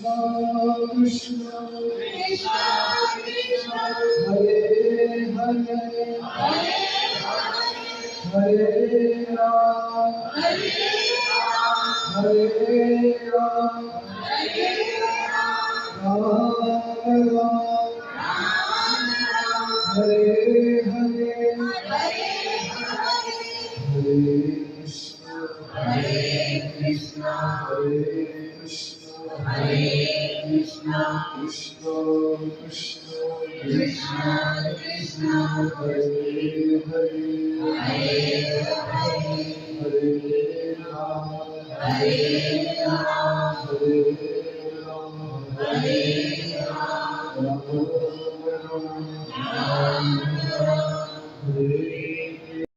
Krishna Hare Hare Hare Ram Hare Ram Ram Ram Hare Hare Hare Krishna Hare Krishna Krishna Krishna Hare Hare Hare Ram Hare Ram Ram